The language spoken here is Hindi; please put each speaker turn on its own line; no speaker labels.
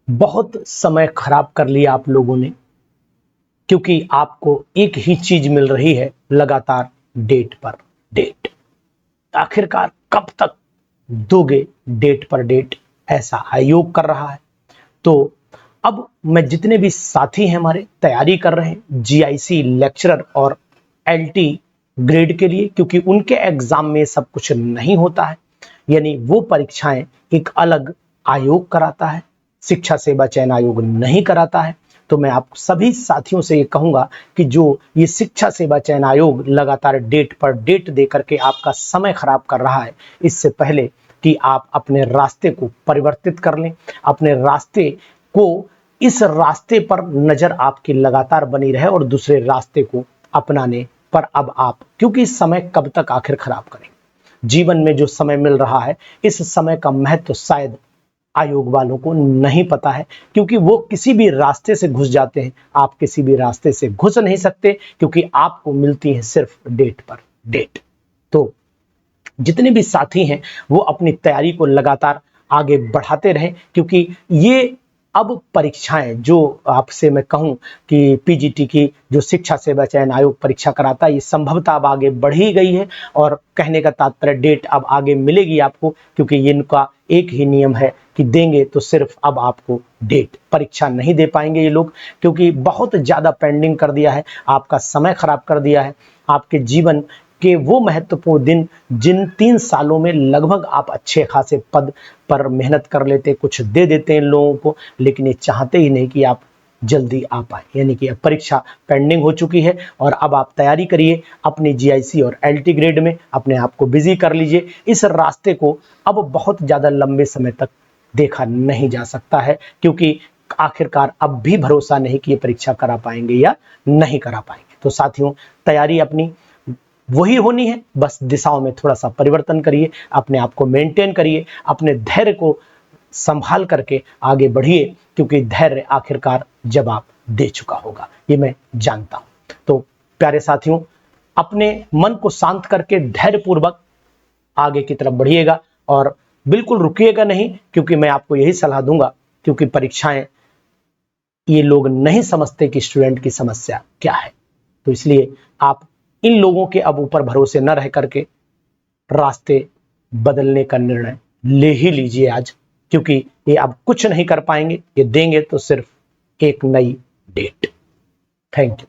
बहुत समय खराब कर लिया आप लोगों ने, क्योंकि आपको एक ही चीज मिल रही है लगातार, डेट पर डेट। आखिरकार कब तक दोगे डेट पर डेट, ऐसा आयोग कर रहा है। तो अब मैं जितने भी साथी हैं हमारे तैयारी कर रहे हैं जीआईसी लेक्चरर और एलटी ग्रेड के लिए, क्योंकि उनके एग्जाम में सब कुछ नहीं होता है, यानी वो परीक्षाएं एक अलग आयोग कराता है, शिक्षा सेवा चयन आयोग नहीं कराता है। तो मैं आप सभी साथियों से ये कहूंगा कि जो ये शिक्षा सेवा चयन आयोग लगातार डेट पर डेट दे करके आपका समय खराब कर रहा है, इससे पहले कि आप अपने रास्ते को परिवर्तित कर लें, अपने रास्ते को, इस रास्ते पर नजर आपकी लगातार बनी रहे और दूसरे रास्ते को अपनाने पर अब आप, क्योंकि समय कब तक आखिर खराब करें। जीवन में जो समय मिल रहा है, इस समय का महत्व शायद आयोग वालों को नहीं पता है, क्योंकि वो किसी भी रास्ते से घुस जाते हैं, आप किसी भी रास्ते से घुस नहीं सकते, क्योंकि आपको मिलती है सिर्फ डेट पर डेट। तो जितने भी साथी हैं वो अपनी तैयारी को लगातार आगे बढ़ाते रहें, क्योंकि ये अब परीक्षाएं जो आपसे मैं कहूं कि पीजीटी की जो शिक्षा सेवा चयन आयोग परीक्षा कराता है, ये संभवतः अब आगे बढ़ ही गई है। और कहने का तात्पर्य डेट अब आगे मिलेगी आपको, क्योंकि इनका एक ही नियम है कि देंगे तो सिर्फ अब आपको डेट, परीक्षा नहीं दे पाएंगे ये लोग, क्योंकि बहुत ज्यादा पेंडिंग कर दिया है, आपका समय खराब कर दिया है। आपके जीवन कि वो महत्वपूर्ण दिन, जिन 3 सालों में लगभग आप अच्छे खासे पद पर मेहनत कर लेते, कुछ दे देते हैं इन लोगों को, लेकिन ये चाहते ही नहीं कि आप जल्दी आ पाए। यानी कि अब परीक्षा पेंडिंग हो चुकी है और अब आप तैयारी करिए अपनी जीआईसी और एलटी ग्रेड में, अपने आप को बिजी कर लीजिए। इस रास्ते को अब बहुत ज़्यादा लंबे समय तक देखा नहीं जा सकता है, क्योंकि आखिरकार अब भी भरोसा नहीं कि ये परीक्षा करा पाएंगे या नहीं करा पाएंगे। तो साथियों, तैयारी अपनी वही होनी है, बस दिशाओं में थोड़ा सा परिवर्तन करिए, अपने आप को मेंटेन करिए, अपने धैर्य को संभाल करके आगे बढ़िए, क्योंकि धैर्य आखिरकार जवाब दे चुका होगा, ये मैं जानता हूं। तो प्यारे साथियों, अपने मन को शांत करके धैर्य पूर्वक आगे की तरफ बढ़िएगा और बिल्कुल रुकिएगा नहीं, क्योंकि मैं आपको यही सलाह दूंगा, क्योंकि परीक्षाएं, ये लोग नहीं समझते कि स्टूडेंट की समस्या क्या है। तो इसलिए आप इन लोगों के अब ऊपर भरोसे न रह करके रास्ते बदलने का निर्णय ले ही लीजिए आज, क्योंकि ये अब कुछ नहीं कर पाएंगे, ये देंगे तो सिर्फ एक नई डेट। Thank you.